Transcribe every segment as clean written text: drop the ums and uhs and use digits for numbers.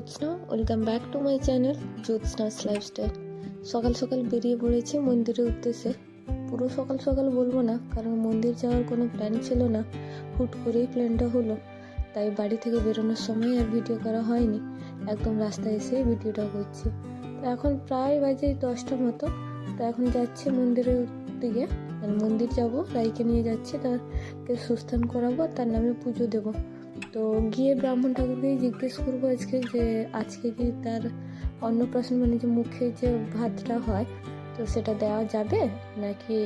Jyotsna. Welcome back to my channel Jyotsna's lifestyle. সকাল সকাল বেরিয়ে পড়েছি মন্দিরের উদ্দেশ্যে। পুরো সকাল সকাল বলবো না, কারণ মন্দির যাওয়ার কোনো প্ল্যান ছিল না, হুট করেই প্ল্যানটা হলো। তাই বাড়ি থেকে বেরোনোর সময় আর ভিডিও করা হয়নি, একদম রাস্তায় এসে ভিডিওটা করছি। তো এখন প্রায় বাজে 10টা মতো। তো এখন যাচ্ছি মন্দিরের দিকে, মন্দির যাব, রাইকে নিয়ে যাচ্ছি, তাকে সুস্থান করাবো, তার নামে পুজো দেবো। তো গিয়ে ব্রাহ্মণ ঠাকুরকেই জিজ্ঞেস করবো আজকে কি তার অন্নপ্রাশন, মানে যে মুখে যে ভাতটা হয়, তো সেটা দেওয়া যাবে নাকি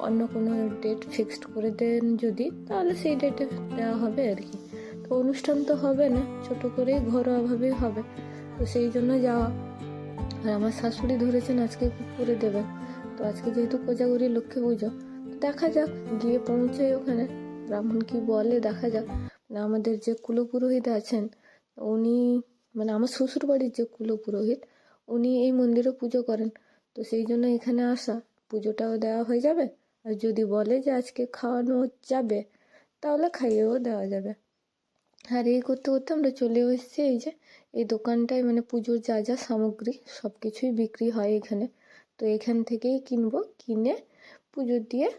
অন্য কোনো ডেট ফিক্সড করে দেন যদি, তাহলে সেই ডেটে দেওয়া হবে আর কি। তো অনুষ্ঠান তো হবে না, ছোট করেই ঘরোয়াভাবেই হবে। তো সেই জন্য যাওয়া। আর আমার শাশুড়ি ধরেছেন আজকে করে দেবেন। তো আজকে যেহেতু কোজাগরি লক্ষ্মী পুজো, দেখা যাক গিয়ে পৌঁছে ওখানে ব্রাহ্মণ কি বলে, দেখা যাক। না, আমাদের যে কুলপুরোহিত আছেন উনি, মানে আমার শ্বশুর বাড়ির যে কুলপুরোহিত, উনি এই মন্দিরে পুজো করেন। তো সেই জন্য এখানে আসা, পুজোটাও দেওয়া হয়ে যাবে। আর যদি বলে যে আজকে খাওয়ানো যাবে, তাহলে খাইয়েও দেওয়া যাবে। আর এই করতে করতে আমরা চলেও এসেছি এই যে এই দোকানটায়, মানে পুজোর যা যা সামগ্রী সব কিছুই বিক্রি হয় এখানে। তো এখান থেকেই কিনবো, কিনে পুজো দিয়ে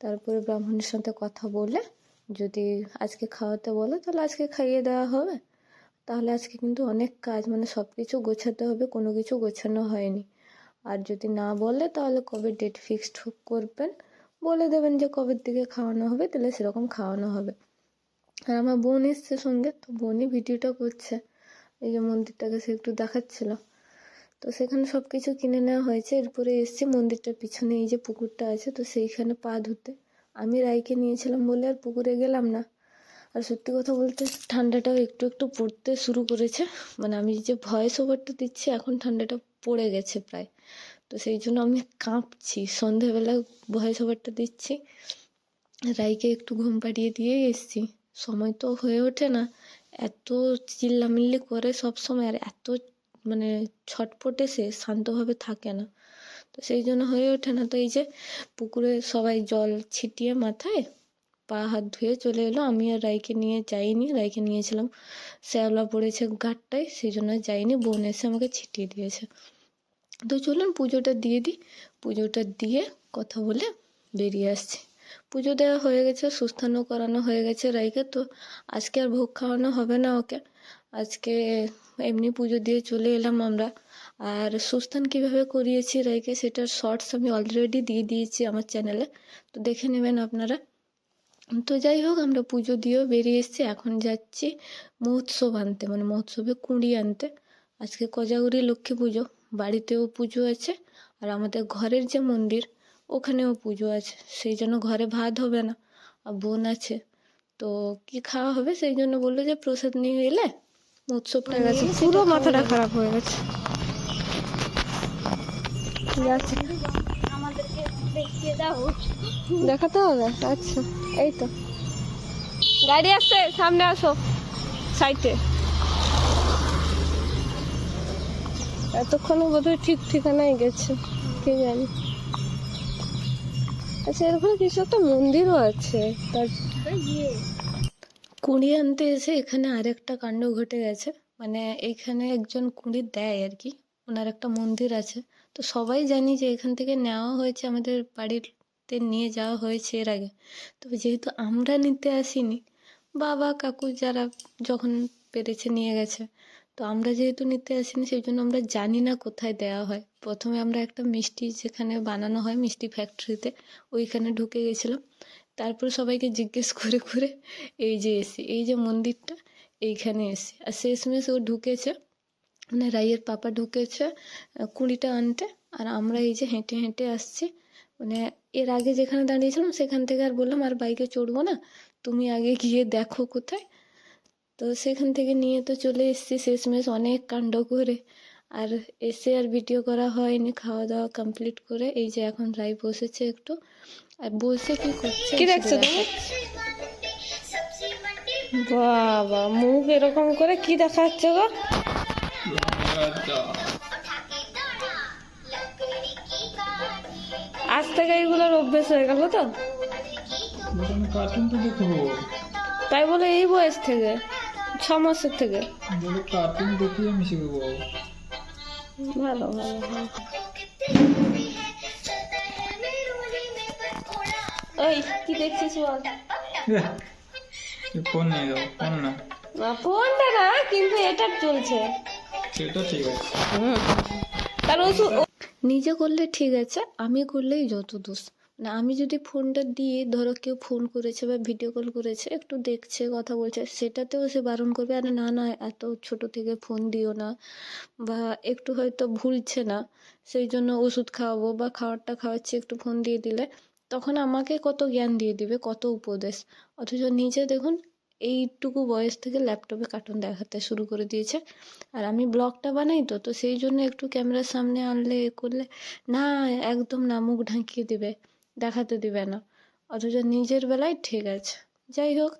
তারপরে ব্রাহ্মণের সাথে কথা বলে যদি আজকে খাওয়াতে বলে তাহলে আজকে খাইয়ে দেওয়া হবে। তাহলে আজকে কিন্তু অনেক কাজ, মানে সব কিছু গোছাতে হবে, কোনো কিছু গোছানো হয়নি। আর যদি না বলে তাহলে কবে ডেট ফিক্সড করবেন, বলে দেবেন যে কবের দিকে খাওয়ানো হবে, তাহলে সেরকম খাওয়ানো হবে। আর আমার বোন এসছে সঙ্গে, তো বোনই ভিডিওটা করছে, এই যে মন্দিরটাকে সে একটু দেখাচ্ছিল। তো সেখানে সব কিছু কিনে নেওয়া হয়েছে। এরপরে এসছি মন্দিরটার পিছনে এই যে পুকুরটা আছে, তো সেইখানে পা ধুতে। আমি রাইকে নিয়েছিলাম বলে আর পুকুরে গেলাম না। আর সত্যি কথা বলতে ঠান্ডাটাও একটু একটু পড়তে শুরু করেছে, মানে আমি যে ভয়েস ওভারটা দিচ্ছি এখন ঠান্ডাটা পড়ে গেছে প্রায়। তো সেই জন্য আমি কাঁপছি, সন্ধেবেলা ভয়েস ওভারটা দিচ্ছি। রাইকে একটু ঘুম পাড়িয়ে দিয়েই এসছি। সময় তো হয়ে ওঠে না, এত চিল্লামিল্লি করে সব সময়, আর এত মানে ছটপটে, সে শান্তভাবে থাকে না, তো সেই জন্য হয়ে ওঠে না। তো এই যে পুকুরে সবাই জল ছিটিয়ে মাথায় পা হাত ধুয়ে চলে এলো। আমি আর রাইকে নিয়ে যাইনি, রাইকে নিয়েছিলাম, শ্যাওলা পড়েছে ঘাটটায়, সেই জন্য যাইনি, বোন এসে আমাকে ছিটিয়ে দিয়েছে। তো চলুন পুজোটা দিয়ে দিই, পুজোটা দিয়ে কথা বলে বেরিয়ে আসছি। পুজো দেওয়া হয়ে গেছে, সুস্থানও করানো হয়ে গেছে রাইকে। তো আজকে আর ভোগ খাওয়ানো হবে না ওকে, আজকে এমনি পুজো দিয়ে চলে এলাম আমরা। আর সুস্থান কিভাবে করিয়েছি রাইকে সেটার শর্টস আমি অলরেডি দিয়ে দিয়েছি আমার চ্যানেলে, তো দেখে নেবেন আপনারা। তো যাই হোক, আমরা পুজো দিয়েও বেরিয়ে এসেছি। এখন যাচ্ছি মহোৎসব আনতে, মানে মহোৎসবে কুঁড়ি আনতে। আজকে কোজাগরি লক্ষ্মী পুজো, বাড়িতেও পুজো আছে, আর আমাদের ঘরের যে মন্দির ওখানেও পুজো আছে, সেই জন্য ঘরে ভাত হবে না। আর বোন আছে, তো কি খাওয়া হবে, সেই জন্য বললো যে প্রসাদ নিয়ে এলে মহোৎসবটা গেছে, পুরো মাথাটা খারাপ হয়ে গেছে। আমাদেরকে দেখিয়ে দাও, দেখাতে হবে? আচ্ছা, এই তো গাড়ি আসছে, সামনে আসো, সাইডে। এতক্ষণও বোধহয় ঠিক ঠিকানায় গেছে, কে জানি। আচ্ছা, এরকম কিছু একটা মন্দিরও আছে। তার কুঁড়ি আনতে এসে এখানে আরেকটা কাণ্ড ঘটে গেছে, মানে এইখানে একজন কুঁড়ি দেয় আর কি, ওনার একটা মন্দির আছে। তো সবাই জানি যে এখান থেকে নেওয়া হয়েছে, আমাদের বাড়িতে নিয়ে যাওয়া হয়েছে এর আগে। তবে যেহেতু আমরা নিতে আসিনি, বাবা কাকু যারা যখন পেরেছে নিয়ে গেছে, তো আমরা যেহেতু নিতে আসিনি সেই জন্য আমরা জানি না কোথায় দেওয়া হয়। প্রথমে আমরা একটা মিষ্টি যেখানে বানানো হয়, মিষ্টি ফ্যাক্টরিতে, ওইখানে ঢুকে গেছিলাম। তারপরে সবাইকে জিজ্ঞেস করে করে এই যে এসি, এই যে মন্দিরটা, এইখানে এসি। আর শেষমেশ ও ঢুকেছে, মানে রাইয়ের পাপা ঢুকেছে কুঁড়িটা আনতে, আর আমরা এই যে হেঁটে হেঁটে আসছি। মানে এর আগে যেখানে দাঁড়িয়েছিলাম সেখান থেকে আর বললাম আর বাইকে চড়বো না, তুমি আগে গিয়ে দেখো কোথায়। তো সেখান থেকে নিয়ে তো চলে এসেছি শেষমেশ অনেক কাণ্ড করে। আর এসে আর ভিডিও করা হয়নি, খাওয়া দাওয়া কমপ্লিট করে এই যে এখন রাই বসেছে একটু, আর বসে কি করছে, কি দেখছো তুমি? বাবা, মুখ এরকম করে কি দেখাচ্ছে গো? আজ থেকে এইগুলোর অভ্যেস হয়ে গেল তো, কার্টুন তো দেখবো, তাই বলে এই বয়স থেকে 6 মাসের থেকে। বলে কার্টুন দেখি আমি শিখবো। ভালো ভালো ভালো। এই কি দেখছিস বল? ফোন নিয়ে যাও, ফোন না, না ফোনটা না, কিন্তু এটা চলছে। সেটা ঠিক আছে। কারণ নিজে করলে ঠিক আছে, আমি করলেই যত দোষ। না আমি যদি ফোনটা দিয়ে ধরো কেউ ফোন করেছে বা ভিডিও কল করেছে, একটু দেখছে কথা বলছে, সেটাতেও সে বারণ করবে, আরে না না এত ছোট থেকে ফোন দিও না, বা একটু হয়তো ভুলছে না সেই জন্য ওষুধ খাওয়াবো বা খাবারটা খাওয়াচ্ছি একটু ফোন দিয়ে দিলে, তখন আমাকে কত জ্ঞান দিয়ে দিবে, কত উপদেশ। অথচ নিজে দেখুন এইটুকু বয়স থেকে ল্যাপটপে কার্টুন দেখাতে শুরু করে দিয়েছে। আর আমি ব্লগটা বানাই তো, তো সেই জন্য একটু ক্যামেরার সামনে আনলে এ করলে না, একদম না, মুখ ঢাকিয়ে দিবে, দেখাতে দিবে না। অথচ নিজের বেলায় ঠিক আছে। যাই হোক,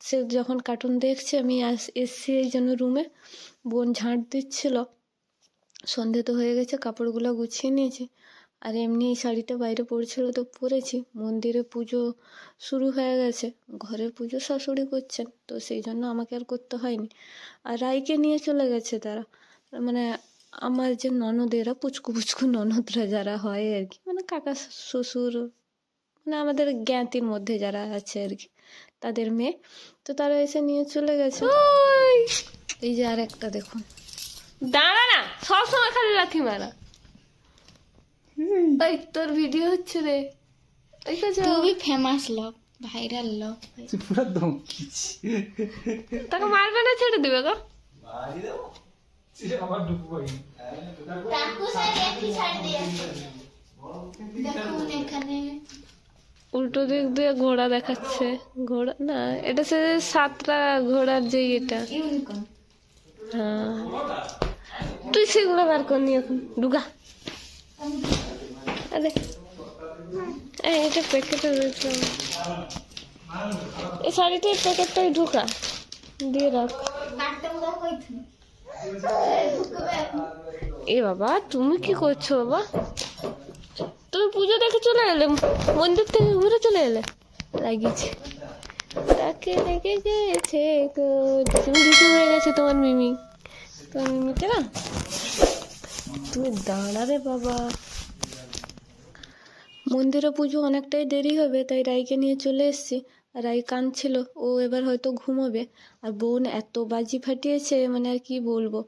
সে যখন কার্টুন দেখছে আমি এসছি এই জন্য রুমে, বোন ঝাঁট দিচ্ছিল, সন্ধে তো হয়ে গেছে, কাপড়গুলো গুছিয়ে নিয়েছি। আর এমনি এই শাড়িটা বাইরে পড়ছিল তো পরেছি, মন্দিরে পুজো শুরু হয়ে গেছে, ঘরের পুজো শাশুড়ি করছেন, তো সেই জন্য আমাকে আর করতে হয়নি। আর রাইকে নিয়ে চলে গেছে তারা, মানে আমার যে ননদেরা, পুচকু পুচকু ননদরা যারা হয় আর কি, মানে কাকা শ্বশুর, মানে আমাদের জ্ঞাতির মধ্যে যারা আছে আর কি, তাদের মেয়ে, তো তারা এসে নিয়ে চলে গেছে। এই যে আর একটা দেখুন, দাঁড়া না, সবসময় খালি লাথি মারা। ওই তোর ভিডিও হচ্ছে রে, ওই কাছে तू भी फेमस लोग वायरल लोग পুরো ধমকিছি। তাকে মারবে না ছেড়ে দিবে গো? আবার ঢুকবো পারি। काकू सर एक ही साइड दिया देखो এখানে উল্টো দিক দিয়ে ঘোড়া দেখাচ্ছে, ঘোড়া না, এটা সে 7টা ঘোড়ার যে এটা। ইউনিকর্ন হ্যাঁ, তুই সেগুলো বার করনি এখন, ঢুকা। আরে এই এটা প্যাকেটে রয়েছে, এই শাড়িটার প্যাকেটটাই ঢুকা দিয়ে রাখ। কাটতে মুদা কইছি এ বাবা, তুমি কি করছো বাবা? তুমি পুজো দেখে চলে এলে, মন্দির থেকে ঘুরে চলে এলে, লাগিয়েছে তাকে রেখে গেছে গো। তুমি কিছু হয়ে গেছে তোমার মিমি, তোমার মিমিকে না, তুমি দাঁড়া রে বাবা। মন্দিরে পুজো অনেকটাই দেরি হবে, তাই রাইকে নিয়ে চলে এসেছি। আর রাই কাঁদছিল, ও এবার হয়তো ঘুমোবে। আর বোন এত বাজি ফাটিয়েছে, মানে আর কি বলবো।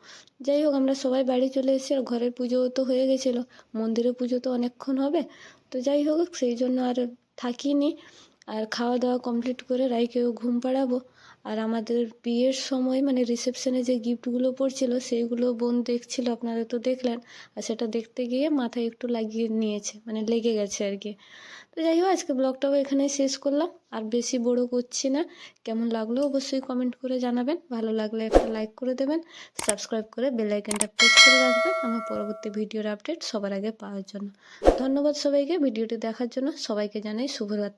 যাই হোক, আমরা সবাই বাড়ি চলে এসেছি, আর ঘরের পুজো তো হয়ে গেছিলো, মন্দিরে পুজো তো অনেকক্ষণ হবে। তো যাই হোক, সেই জন্য আর থাকিনি। আর খাওয়া দাওয়া কমপ্লিট করে রাইকেও ঘুম পাড়াবো। আর আমাদের বিয়ের সময় মানে রিসেপশনে যে গিফটগুলো পড়ছিল সেইগুলো বোন দেখছিল, আপনারা তো দেখলেন। আর সেটা দেখতে গিয়ে মাথায় একটু লাগিয়ে নিয়েছে, মানে লেগে গেছে আর কি। তো যাই হোক, আজকে ব্লগটাও এখানে শেষ করলাম, আর বেশি বড় করছি না। কেমন লাগলো অবশ্যই কমেন্ট করে জানাবেন, ভালো লাগলে একটা লাইক করে দেবেন, সাবস্ক্রাইব করে বেল আইকনটা প্রেস করে রাখবেন আমার পরবর্তী ভিডিওর আপডেট সবার আগে পাওয়ার জন্য। ধন্যবাদ সবাইকে ভিডিওটি দেখার জন্য, সবাইকে জানাই শুভরাত্রি।